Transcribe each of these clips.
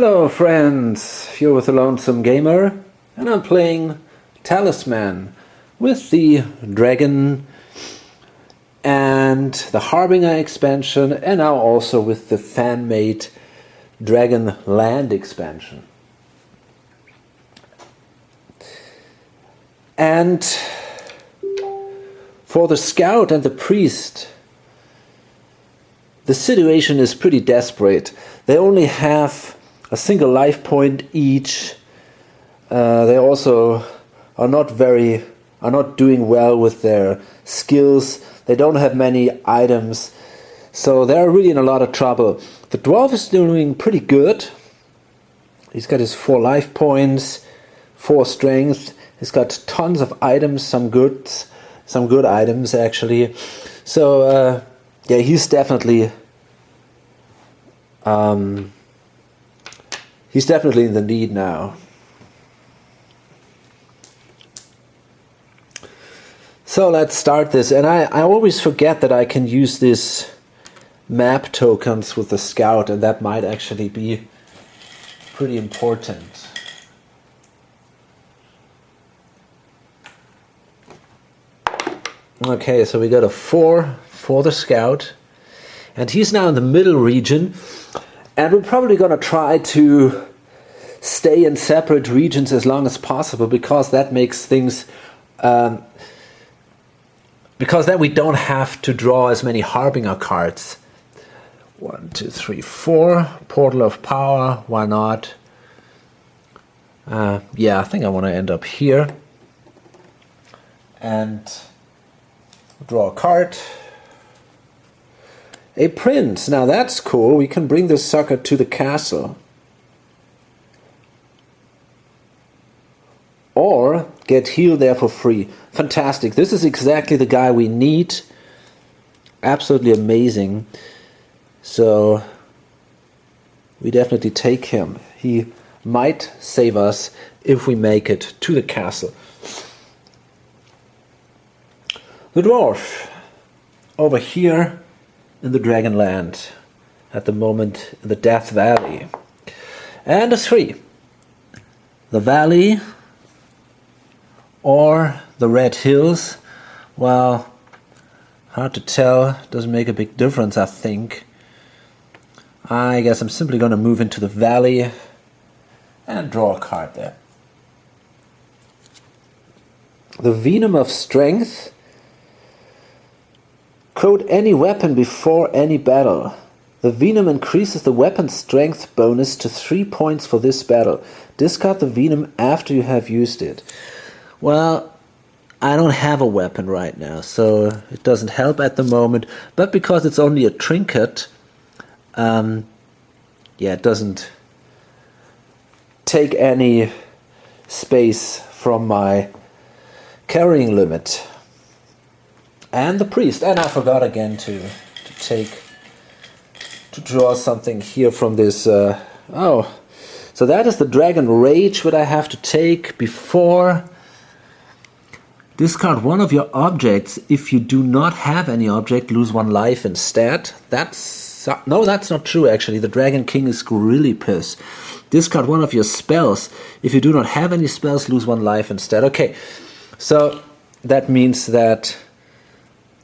Hello friends, you're with the Lonesome Gamer and I'm playing Talisman with the Dragon and the Harbinger expansion, and now also with the fan-made Dragon Land expansion. And for the Scout and the Priest, the situation is pretty desperate. They only have a single life point each. They also are not doing well with their skills. They don't have many items, so they're really in a lot of trouble. The dwarf is doing pretty good. He's got his 4 life points, 4 strength. He's got tons of items, some good items actually. So yeah, he's definitely in the lead now. So let's start this, and I always forget that I can use these map tokens with the Scout, and that might actually be pretty important. Okay, so we got a 4 for the Scout, and he's now in the middle region, and we're probably going to try to stay in separate regions as long as possible, because that makes things because then we don't have to draw as many Harbinger cards. 1, 2, 3, 4. Portal of Power, why not? Yeah, I think I want to end up here and draw a card. A prince. Now that's cool. We can bring this sucker to the castle. Or get healed there for free. Fantastic. This is exactly the guy we need. Absolutely amazing. So we definitely take him. He might save us if we make it to the castle. The dwarf over here in the Dragon Land, at the moment in the Death Valley. And a 3. The valley or the Red Hills. Well, hard to tell. Doesn't make a big difference, I think. I guess I'm simply going to move into the valley and draw a card there. The Venom of Strength. Quote any weapon before any battle. The Venom increases the weapon's strength bonus to 3 points for this battle. Discard the Venom after you have used it. Well, I don't have a weapon right now, so it doesn't help at the moment. But because it's only a trinket, yeah, it doesn't take any space from my carrying limit. And the priest. And I forgot again to draw something here from this. Oh, so that is the Dragon Rage, what I have to take before. Discard one of your objects. If you do not have any object, lose 1 life instead. No, that's not true actually. The Dragon King is really pissed. Discard one of your spells. If you do not have any spells, lose 1 life instead. Okay, so that means that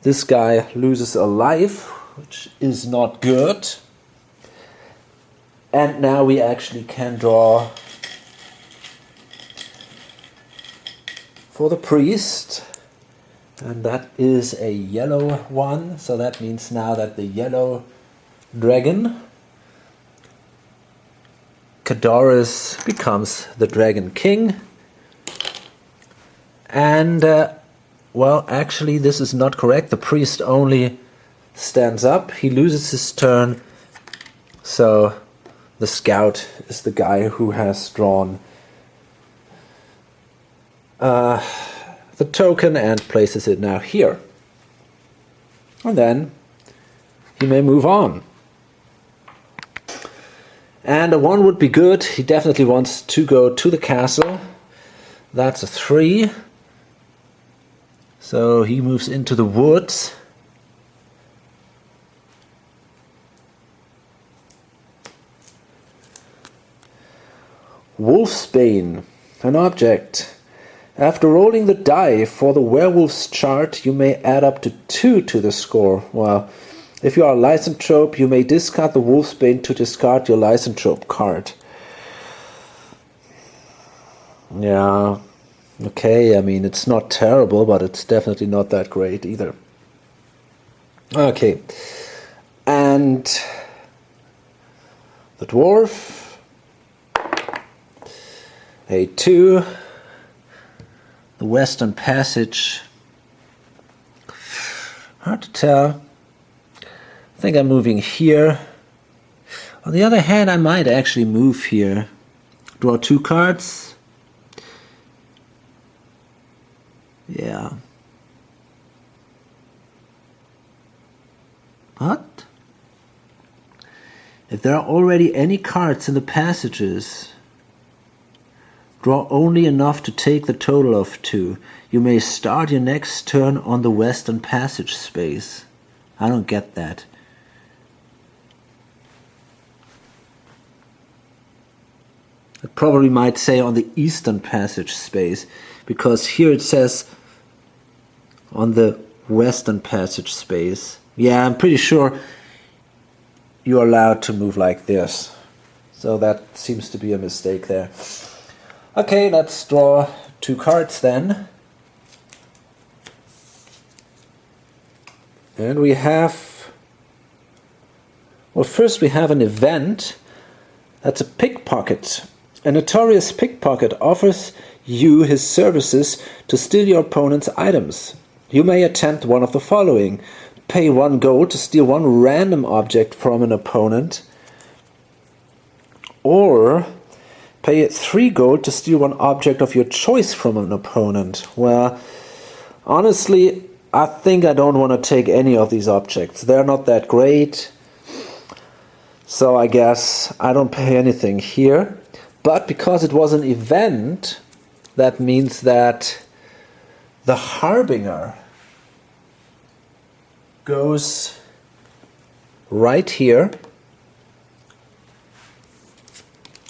this guy loses a life, which is not good. And now we actually can draw for the priest, and that is a yellow one, so that means now that the yellow dragon, Kadoris, becomes the Dragon King. And well, actually this is not correct. The priest only stands up, he loses his turn, so the Scout is the guy who has drawn the token and places it now here. And then he may move on. And a 1 would be good. He definitely wants to go to the castle. That's a 3. So he moves into the woods. Wolfsbane, an object. After rolling the die for the werewolf's chart, you may add up to 2 to the score. Well, if you are a lycanthrope, you may discard the Wolfsbane to discard your lycanthrope card. Yeah, okay, I mean, it's not terrible, but it's definitely not that great either. Okay, and the dwarf, A2, the Western Passage, hard to tell. I think I'm moving here. On the other hand, I might actually move here. Draw 2 cards. Yeah. But if there are already any cards in the passages, draw only enough to take the total of 2. You may start your next turn on the Western Passage space. I don't get that. It probably might say on the Eastern Passage space, because here it says on the Western Passage space. Yeah, I'm pretty sure you're allowed to move like this. So that seems to be a mistake there. Okay, let's draw 2 cards then. And we have, well, first we have an event. That's a pickpocket. A notorious pickpocket offers you his services to steal your opponent's items. You may attempt one of the following. Pay 1 gold to steal 1 random object from an opponent, or pay 3 gold to steal 1 object of your choice from an opponent. Well, honestly, I think I don't want to take any of these objects. They're not that great, so I guess I don't pay anything here. But because it was an event, that means that the Harbinger goes right here.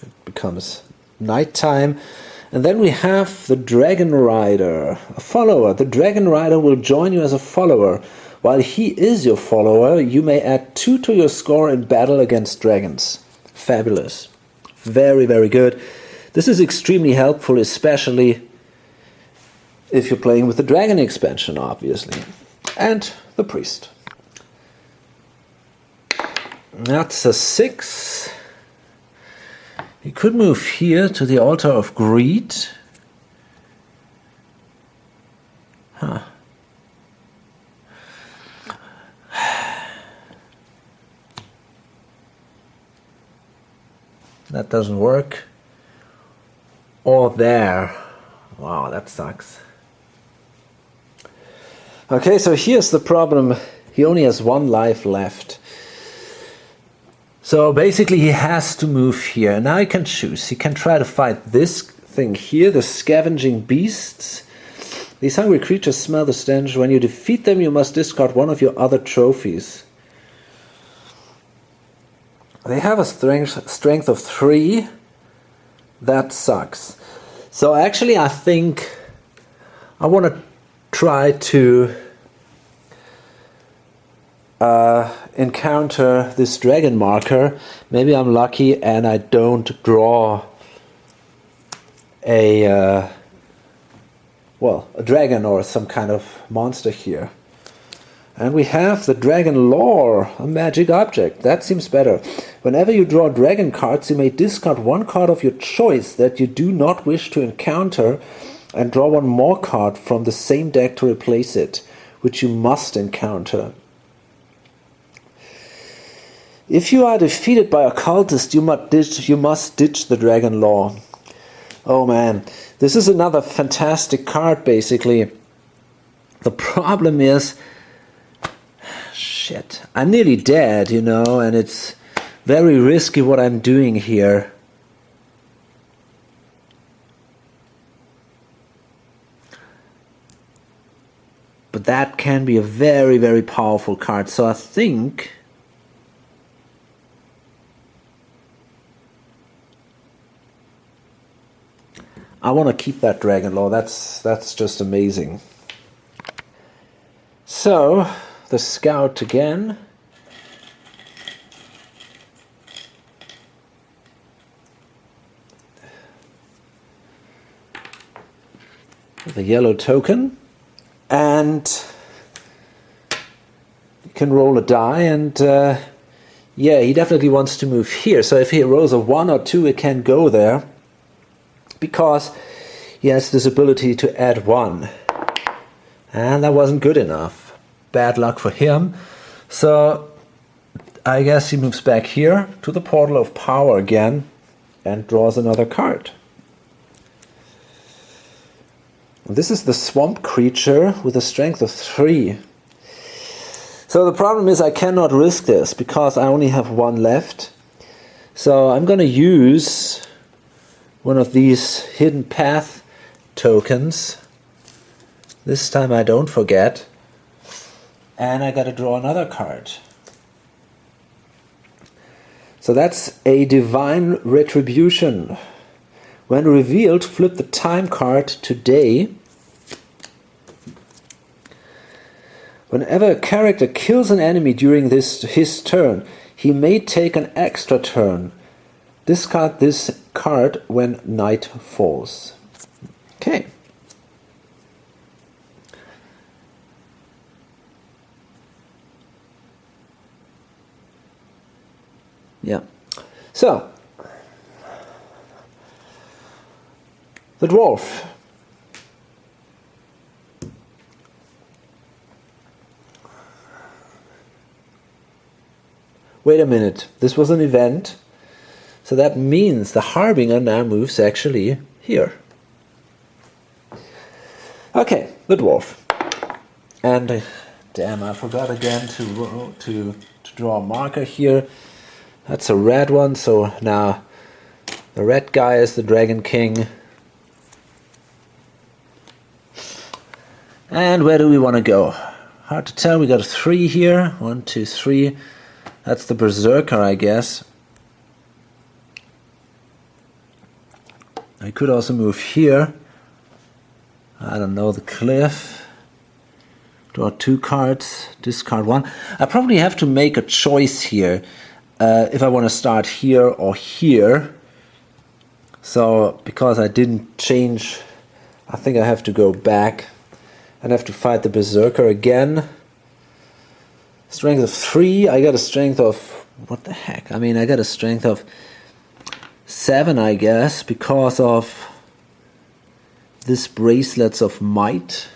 It becomes nighttime. And then we have the Dragon Rider, a follower. The Dragon Rider will join you as a follower. While he is your follower, you may add 2 to your score in battle against dragons. Fabulous. Very, very good. This is extremely helpful, especially if you're playing with the Dragon expansion, obviously. And the Priest. That's a 6. He could move here to the Altar of Greed. Huh. That doesn't work. Or there. Wow, that sucks. Okay, so here's the problem. He only has 1 life left. So basically he has to move here. Now he can choose. He can try to fight this thing here, the Scavenging Beasts. These hungry creatures smell the stench. When you defeat them, you must discard 1 of your other trophies. They have a strength of 3. That sucks. So actually I think I want to try to encounter this dragon marker. Maybe I'm lucky and I don't draw a dragon or some kind of monster here. And we have the Dragon Lore, a magic object. That seems better. Whenever you draw dragon cards, you may discard 1 card of your choice that you do not wish to encounter and draw 1 more card from the same deck to replace it, which you must encounter. If you are defeated by a cultist, you must ditch the Dragon Lore. Oh man, this is another fantastic card, basically. The problem is, shit, I'm nearly dead, you know, and it's very risky what I'm doing here. But that can be a very, very powerful card, so I think I want to keep that Dragon Lore. That's just amazing. So, the Scout again. The yellow token. And you can roll a die, and yeah, he definitely wants to move here. So if he rolls a 1 or 2, it can go there, because he has this ability to add 1. And that wasn't good enough. Bad luck for him. So I guess he moves back here to the Portal of Power again and draws another card. This is the swamp creature with a strength of 3. So the problem is I cannot risk this because I only have 1 left. So I'm going to use one of these hidden path tokens. This time I don't forget. And I got to draw another card. So that's a Divine Retribution. When revealed, flip the time card to day. Whenever a character kills an enemy during his turn, he may take an extra turn. Discard this card when night falls. Okay. Yeah. So, the dwarf. Wait a minute, this was an event, so that means the Harbinger now moves actually here. Okay, the dwarf. And damn, I forgot again to draw a marker here. That's a red one, so now the red guy is the Dragon King. And where do we want to go? Hard to tell. We got a 3 here. 1, 2, 3. That's the Berserker, I guess. I could also move here. I don't know, the cliff. Draw 2 cards. Discard 1. I probably have to make a choice here. If I want to start here or here. So, because I didn't change, I think I have to go back and have to fight the Berserker again. Strength of 3, I got a strength of, what the heck? I mean, I got a strength of 7, I guess, because of this Bracelets of Might.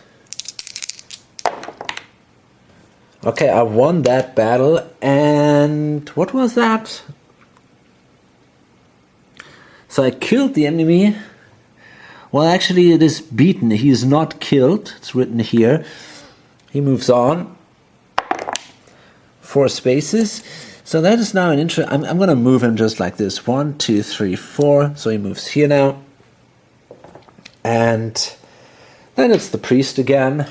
Okay, I won that battle, and what was that? So I killed the enemy. Well, actually it is beaten. He is not killed. It's written here. He moves on. 4 spaces. So that is now an interest. I'm going to move him just like this. 1, 2, 3, 4. So he moves here now. And then it's the priest again.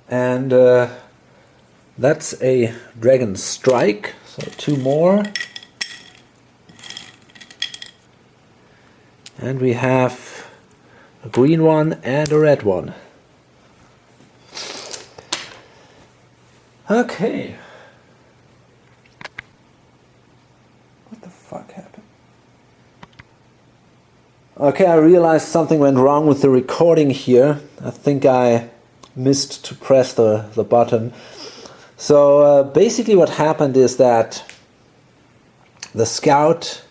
And that's a Dragon Strike. So 2 more. And we have a green one and a red one. Okay. What the fuck happened? Okay, I realized something went wrong with the recording here. I think I missed to press the button. So basically what happened is that the scout,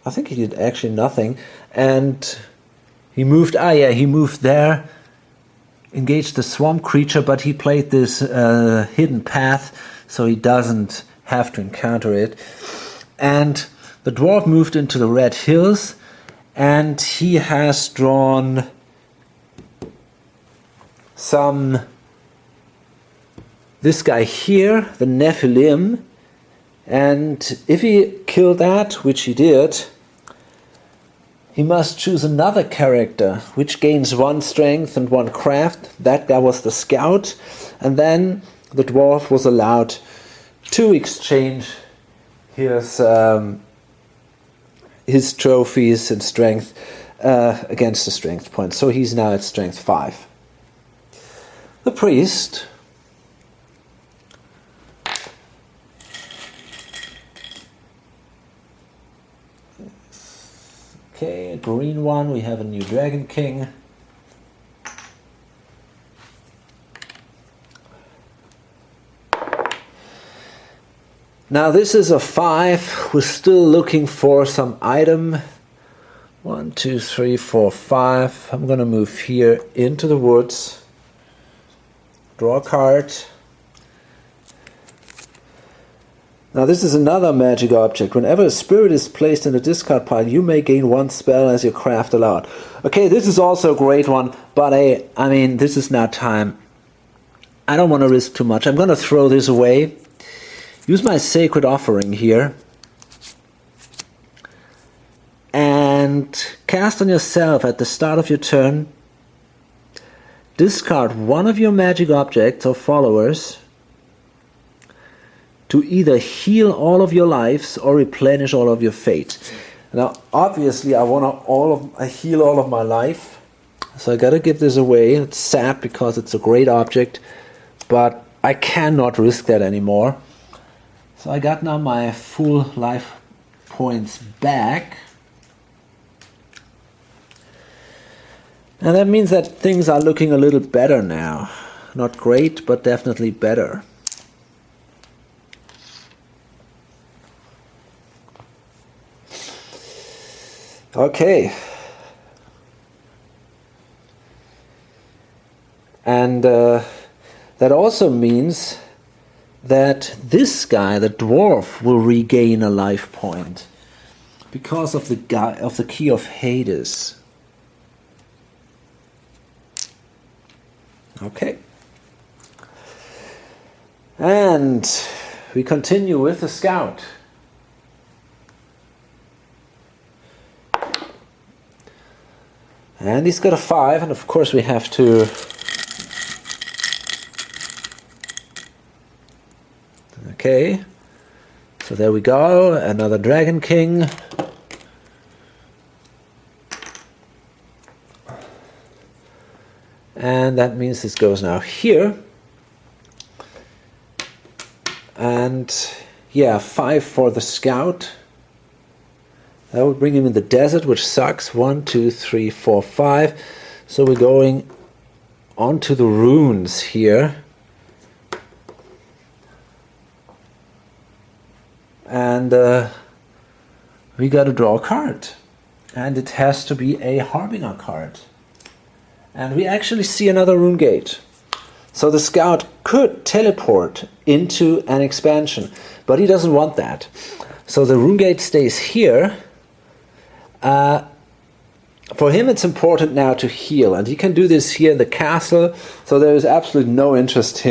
I think he did actually nothing, and he moved, he moved there, engaged the swamp creature, but he played this hidden path, so he doesn't have to encounter it. And the dwarf moved into the red hills, and he has drawn this guy here, the Nephilim, and if he killed that, which he did, he must choose another character, which gains 1 strength and 1 craft. That guy was the scout, and then the dwarf was allowed to exchange his trophies and strength against the strength point. So he's now at strength 5. The priest okay, a green one, we have a new Dragon King. Now this is a 5. We're still looking for some item. 1, 2, 3, 4, 5. I'm gonna move here into the woods. Draw a card. Now this is another magic object. Whenever a spirit is placed in the discard pile, you may gain 1 spell as your craft allowed. Okay, this is also a great one, but I mean, this is now time. I don't want to risk too much. I'm gonna throw this away. Use my Sacred Offering here. And cast on yourself at the start of your turn. Discard one of your magic objects or followers to either heal all of your lives or replenish all of your fate. Now, obviously, I want to heal all of my life, so I gotta give this away. It's sad because it's a great object, but I cannot risk that anymore. So I got now my full life points back. And that means that things are looking a little better now. Not great, but definitely better. Okay. And that also means that this guy, the dwarf, will regain a life point because of the key of Hades. Okay. And we continue with the scout. And he's got a 5, and of course we have to okay, so there we go, another Dragon King. And that means this goes now here. And yeah, 5 for the scout. That would bring him in the desert, which sucks. 1, 2, 3, 4, 5. So we're going on to the runes here. And we got to draw a card. And it has to be a Harbinger card. And we actually see another rune gate. So the scout could teleport into an expansion, but he doesn't want that. So the rune gate stays here. For him it's important now to heal, and he can do this here in the castle, so there is absolutely no interest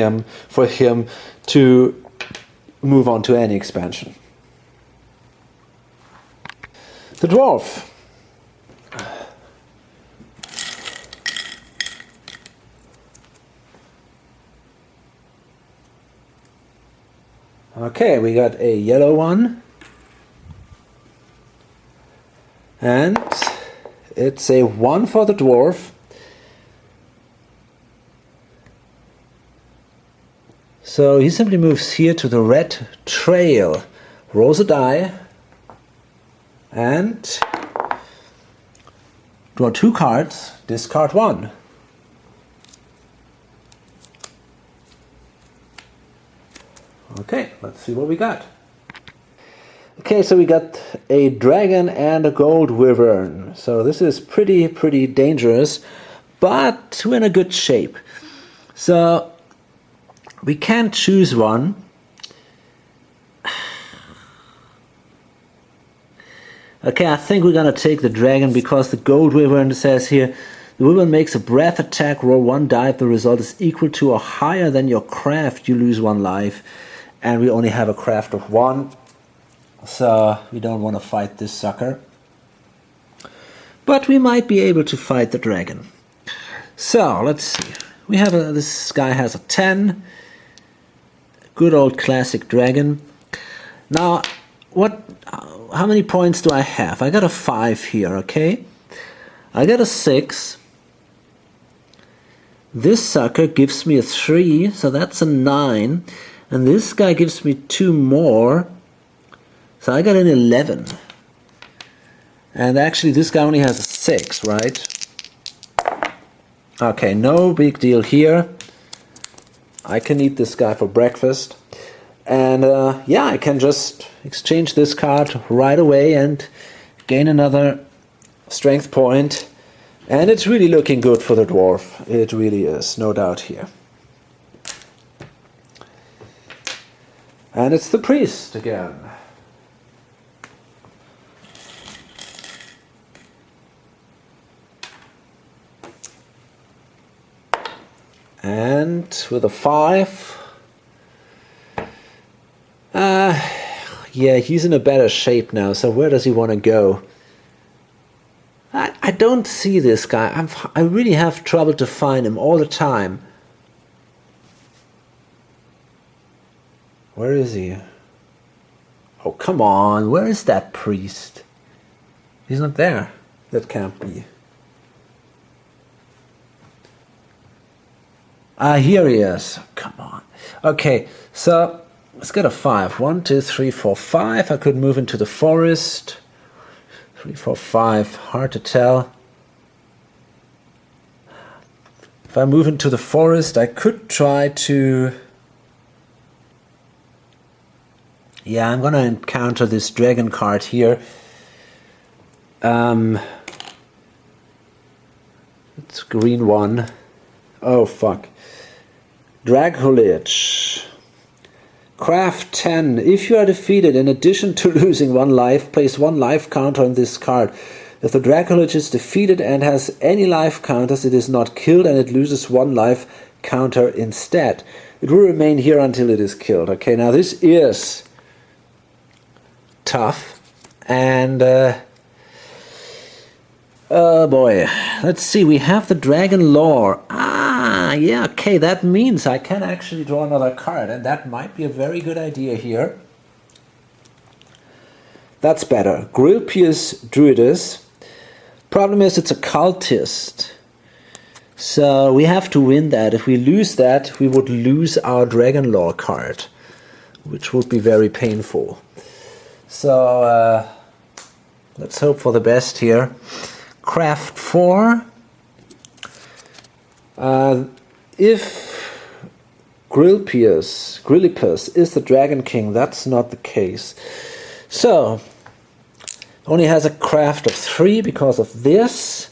for him to move on to any expansion. The dwarf. Okay, we got a yellow one. And it's a 1 for the dwarf. So he simply moves here to the red trail, rolls a die, and draw 2 cards, discard 1. Okay, let's see what we got. Okay, so we got a dragon and a gold wyvern. So this is pretty dangerous, but we're in a good shape. So we can choose one. Okay, I think we're gonna take the dragon because the gold wyvern says here, the wyvern makes a breath attack, roll 1 die. If the result is equal to or higher than your craft, you lose 1 life. And we only have a craft of 1. So we don't want to fight this sucker. But we might be able to fight the dragon. So let's see. We have this guy has a 10. Good old classic dragon. Now what? How many points do I have? I got a 5 here, okay? I got a 6. This sucker gives me a 3, so that's a 9. And this guy gives me 2 more, so I got an 11. And actually this guy only has a 6, right? Okay, no big deal here. I can eat this guy for breakfast. And yeah, I can just exchange this card right away and gain another strength point. And it's really looking good for the dwarf. It really is, no doubt here. And it's the priest again. And with a 5, yeah, he's in a better shape now, so where does he want to go? I don't see this guy. I really have trouble to find him all the time. Where is he? Oh, come on, where is that priest? He's not there. That can't be. Ah, here he is. Come on. Okay, so let's get a 5. 1, 2, 3, 4, 5. I could move into the forest. 3, 4, 5. Hard to tell. If I move into the forest, I could try to... Yeah, I'm gonna encounter this dragon card here. It's green one. Oh, fuck. Draculage. Craft 10. If you are defeated, in addition to losing 1 life, place 1 life counter on this card. If the Draculage is defeated and has any life counters, it is not killed and it loses 1 life counter instead. It will remain here until it is killed. Okay, now this is tough. And, oh boy. Let's see, we have the Dragon Lore. Ah, yeah, okay, that means I can actually draw another card, and that might be a very good idea here. That's better. Grilpius Druidus. Problem is it's a cultist. So we have to win that. If we lose that, we would lose our Dragon Lore card, which would be very painful. So let's hope for the best here. Craft 4. If Grillipus is the Dragon King, that's not the case. So, only has a craft of 3 because of this.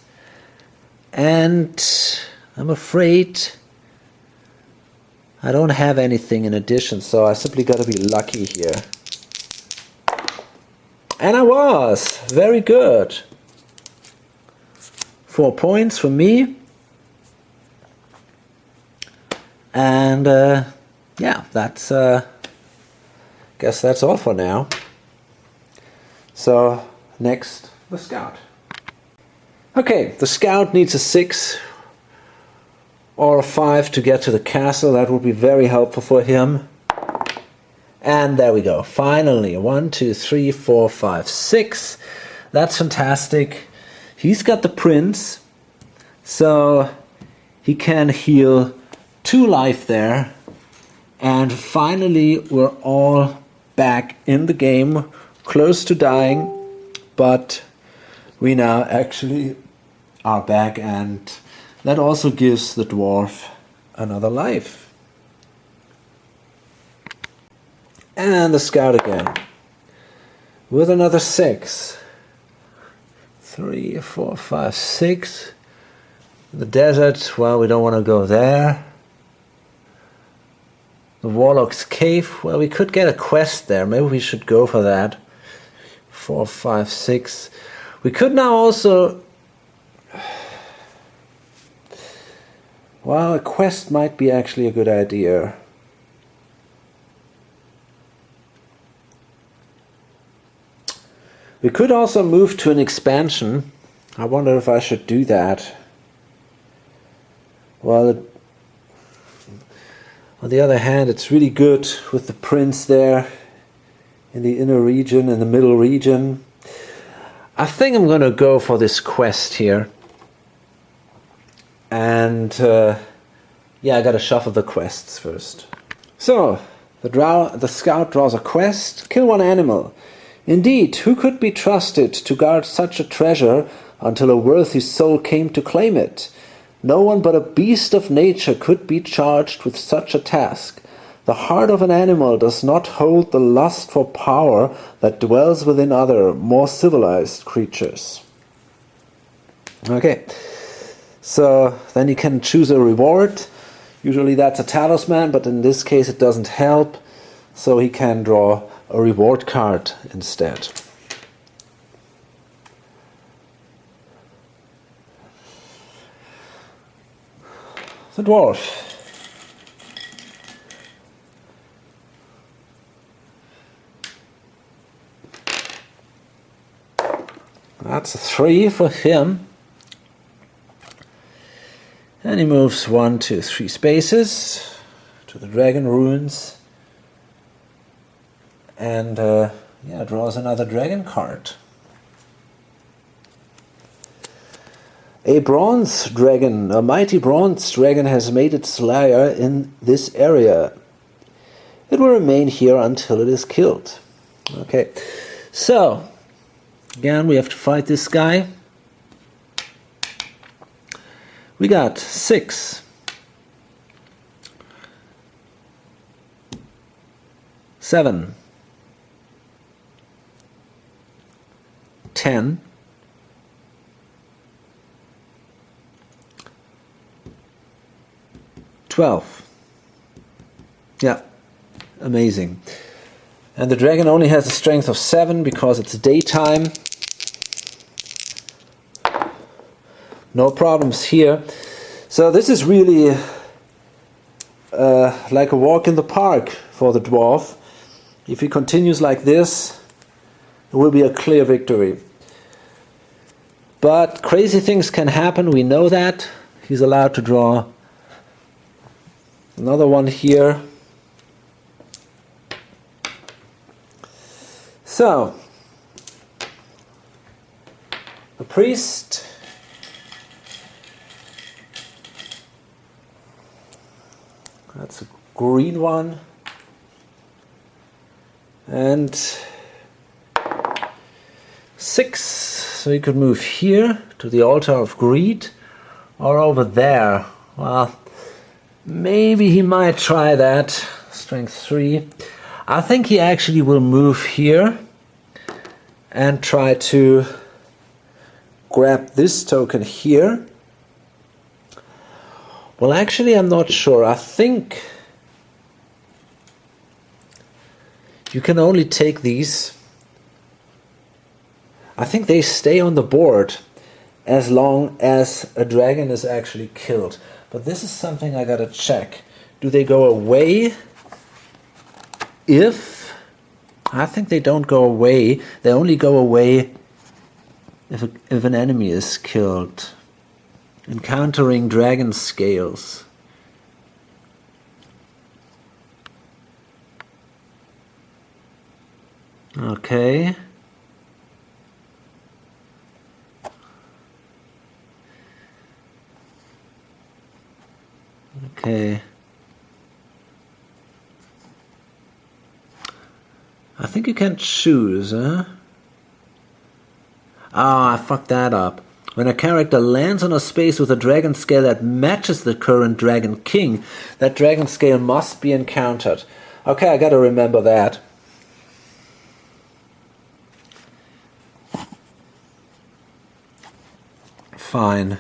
And I'm afraid I don't have anything in addition, so I simply got to be lucky here. And I was! Very good. 4 points for me. And yeah, that's guess that's all for now. So next, the scout. Okay, the scout needs a 6 or a 5 to get to the castle. That would be very helpful for him. And there we go. Finally, 1, 2, 3, 4, 5, 6. That's fantastic. He's got the prince, so he can heal 2 life there. And finally, we're all back in the game, close to dying, but we now actually are back, and that also gives the dwarf another life. And the scout again with another 6. 3, 4, 5, 6. The desert, well, we don't want to go there. The Warlock's Cave, well, we could get a quest there. Maybe we should go for that. 4, 5, 6. We could now also... Well, a quest might be actually a good idea. We could also move to an expansion. I wonder if I should do that. Well, on the other hand, it's really good with the prince there. in the inner region, in the middle region. I think I'm going to go for this quest here. And yeah, I got to shuffle the quests first. So, the scout draws a quest. Kill one animal. Indeed, who could be trusted to guard such a treasure until a worthy soul came to claim it? No one but a beast of nature could be charged with such a task. The heart of an animal does not hold the lust for power that dwells within other, more civilized creatures. Okay, so then you can choose a reward. Usually that's a talisman, but in this case it doesn't help, so he can draw a reward card instead. The dwarf. That's a 3 for him. And he moves 1, 2, 3 spaces to the dragon ruins. And yeah, draws another dragon card. A bronze dragon, a mighty bronze dragon has made its lair in this area. It will remain here until it is killed. Okay, so again we have to fight this guy. We got 6, 7, 10, 12. Yeah, amazing. And the dragon only has a strength of 7 because it's daytime. No problems here. So this is really like a walk in the park for the dwarf. If he continues like this, it will be a clear victory. But crazy things can happen, we know that. He's allowed to draw another one here. So, the priest that's a green one. And 6. So you could move here to the altar of greed or over there. Well, maybe he might try that. Strength 3. I think he actually will move here and try to grab this token here. Well, actually, I'm not sure. I think you can only take these. I think they stay on the board as long as a dragon is actually killed. But this is something I gotta check. Do they go away if... I think they don't go away. They only go away if an enemy is killed. Encountering dragon scales. Okay. Okay. I think you can choose, huh? Ah, I fucked that up. When a character lands on a space with a dragon scale that matches the current dragon king, that dragon scale must be encountered. Okay, I gotta remember that. Fine.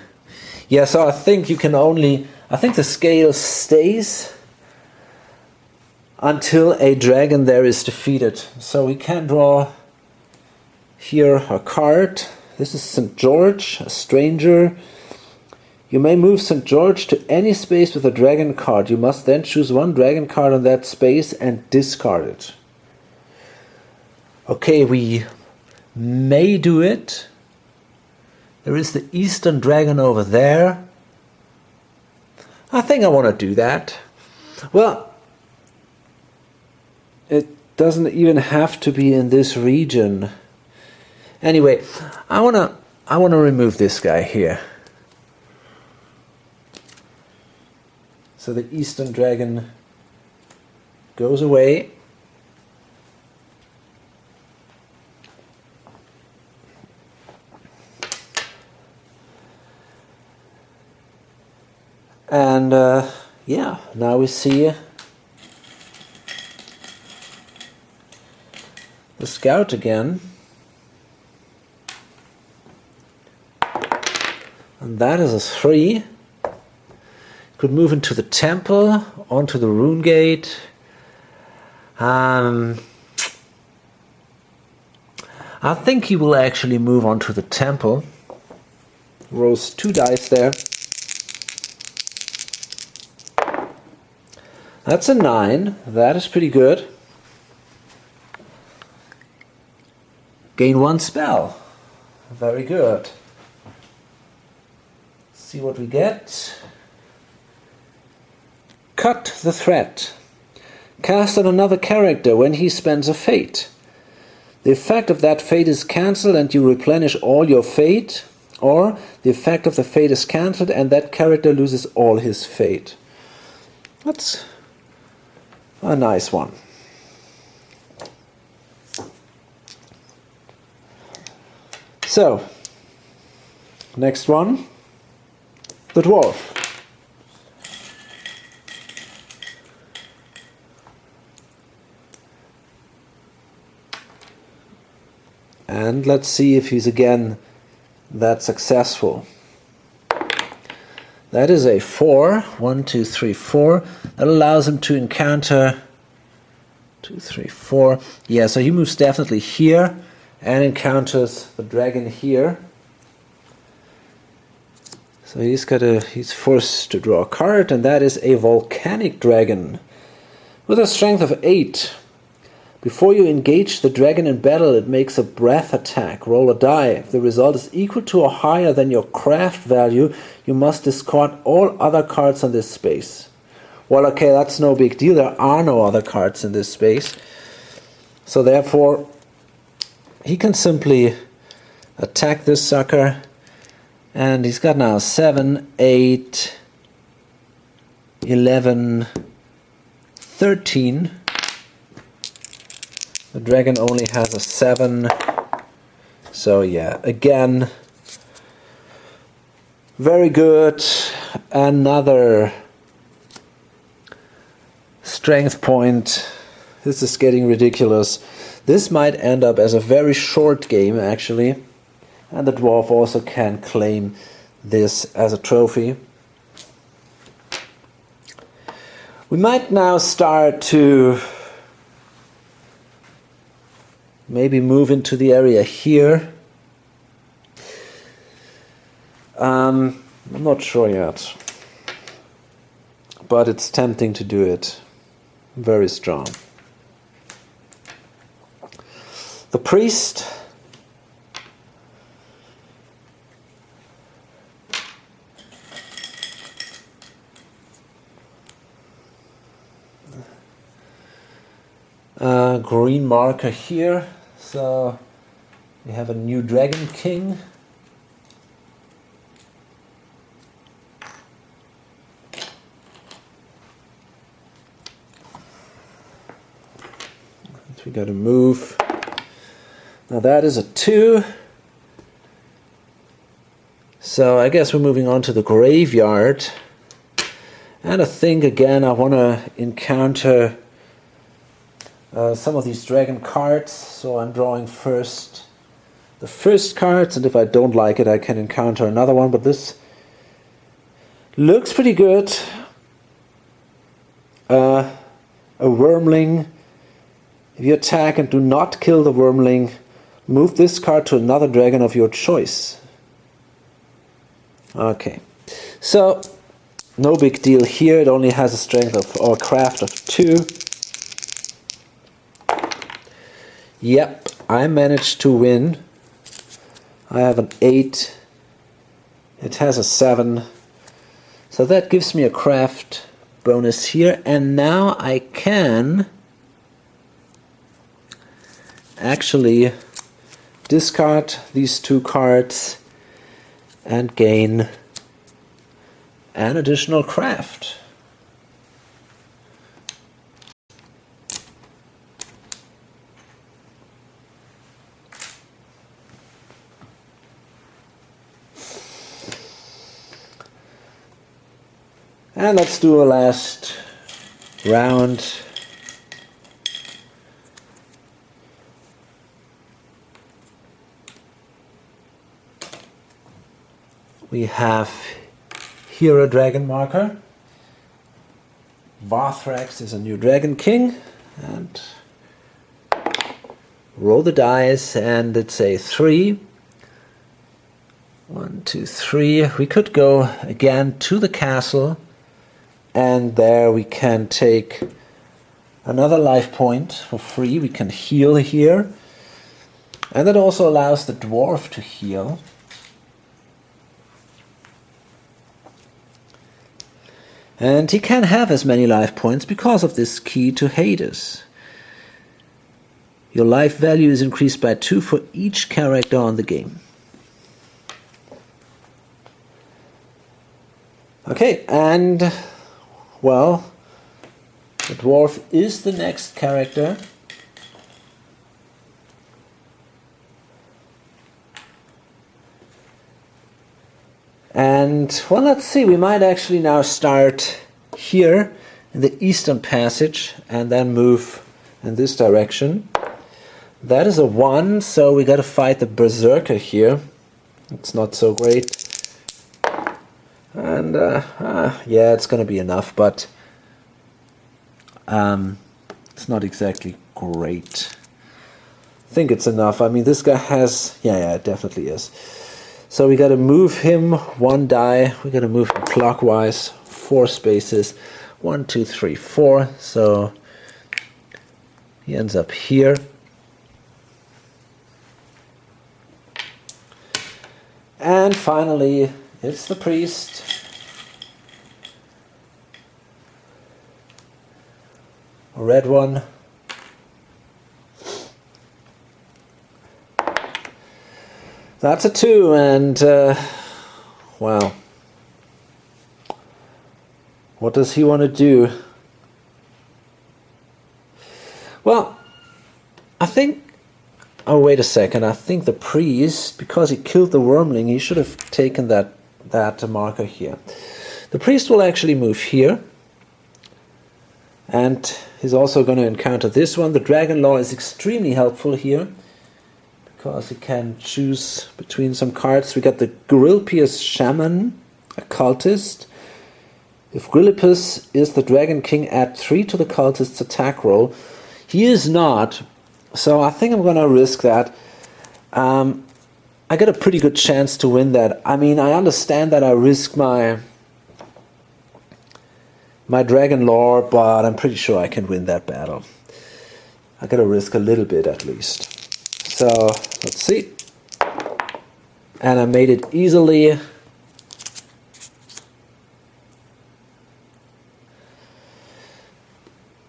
Yeah, so I think you can only... I think the scale stays until a dragon there is defeated. So we can draw here a card. This is St. George, a stranger. You may move St. George to any space with a dragon card. You must then choose one dragon card on that space and discard it. Okay, we may do it. There is the Eastern Dragon over there. I think I want to do that. Well, doesn't even have to be in this region. Anyway, I wanna remove this guy here. So the Eastern Dragon goes away. And yeah, now we see the scout again. And that is a 3. Could move into the temple, onto the rune gate. I think he will actually move on to the temple. Rolls 2 dice there. That's a 9. That is pretty good. Gain 1 spell. Very good. Let's see what we get. Cut the threat. Cast on another character when he spends a fate. The effect of that fate is cancelled and you replenish all your fate, or the effect of the fate is cancelled and that character loses all his fate. That's a nice one. So, next one, the dwarf. And let's see if he's again that successful. That is a 4. 1, 2, 3, 4. That allows him to encounter 2, 3, 4. Yeah, so he moves definitely here and encounters the dragon here. So he's forced to draw a card, and that is a volcanic dragon with a strength of 8. Before you engage the dragon in battle, it makes a breath attack. Roll a die. If the result is equal to or higher than your craft value, you must discard all other cards on this space. Well, okay, that's no big deal. There are no other cards in this space. So therefore, he can simply attack this sucker. And he's got now 7, 8, 11, 13. The dragon only has a 7. So yeah, again, very good. Another strength point. This is getting ridiculous. This might end up as a very short game, actually. And the dwarf also can claim this as a trophy. We might now start to maybe move into the area here. I'm not sure yet. But it's tempting to do it. Very strong. The priest. Green marker here. So we have a new Dragon King. We got to move. Now that is a 2. So I guess we're moving on to the graveyard. And I think again I want to encounter some of these dragon cards. So I'm drawing first the first cards, and if I don't like it I can encounter another one, but this looks pretty good. A wormling. If you attack and do not kill the wormling, move this card to another dragon of your choice. Okay, so no big deal here. It only has a strength of, or craft of 2. Yep, I managed to win. I have an 8. It has a 7. So that gives me a craft bonus here. And now I can actually discard these 2 cards and gain an additional craft. And let's do a last round. We have here a dragon marker. Varthrax is a new dragon king. And roll the dice, and it's a 3. 1, 2, 3. We could go again to the castle. And there we can take another life point for free. We can heal here. And that also allows the dwarf to heal. And he can have as many life points because of this key to Hades. Your life value is increased by 2 for each character on the game. Okay, and well, the dwarf is the next character. And well, let's see, we might actually now start here in the eastern passage and then move in this direction. That is a 1, so we got to fight the berserker here. It's not so great. And yeah, it's going to be enough, but it's not exactly great. I think it's enough. I mean, this guy has... Yeah, it definitely is. So we got to move him 1 die. We got to move him clockwise 4 spaces. 1, 2, 3, 4. So he ends up here. And finally, it's the priest. A red one. That's a 2, and wow. What does he want to do? Well, I think... Oh, wait a second. I think the priest, because he killed the wormling, he should have taken that marker here. The priest will actually move here. And he's also going to encounter this one. The Dragon Law is extremely helpful here, because he can choose between some cards. We got the Grilpius Shaman, a cultist. If Grillipus is the Dragon King, add 3 to the cultist's attack roll. He is not, so I think I'm going to risk that. I got a pretty good chance to win that. I mean, I understand that I risk my Dragon Lore, but I'm pretty sure I can win that battle. I got to risk a little bit at least. So, let's see. And I made it easily.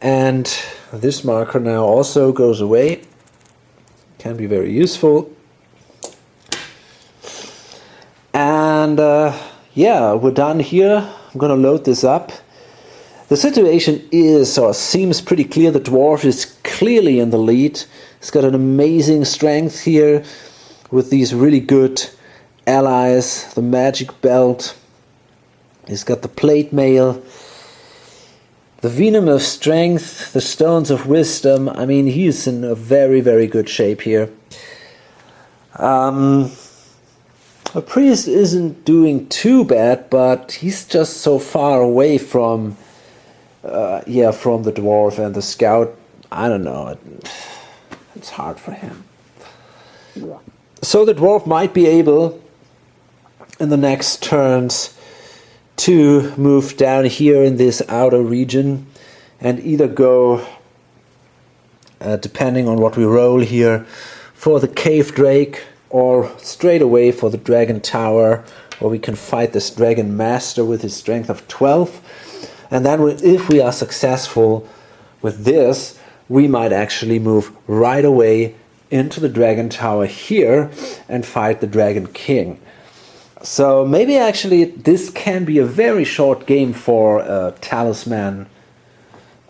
And this marker now also goes away. Can be very useful. And yeah, we're done here. I'm going to load this up. The situation is, or seems pretty clear. The dwarf is clearly in the lead. He's got an amazing strength here with these really good allies. The magic belt. He's got the plate mail. The venom of strength, the stones of wisdom. I mean, he's in a very, very good shape here. A priest isn't doing too bad, but he's just so far away from from the dwarf and the scout. I don't know. It's hard for him. So the dwarf might be able, in the next turns, to move down here in this outer region and either go, depending on what we roll here, for the cave drake or straight away for the dragon tower, where we can fight this dragon master with his strength of 12. And then if we are successful with this, we might actually move right away into the Dragon Tower here and fight the Dragon King. So maybe actually this can be a very short game for a Talisman,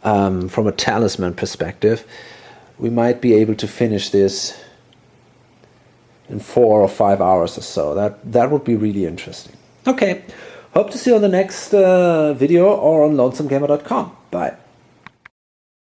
from a Talisman perspective. We might be able to finish this in 4 or 5 hours or so. That would be really interesting. Okay, hope to see you on the next video or on lonesomegamer.com. Bye.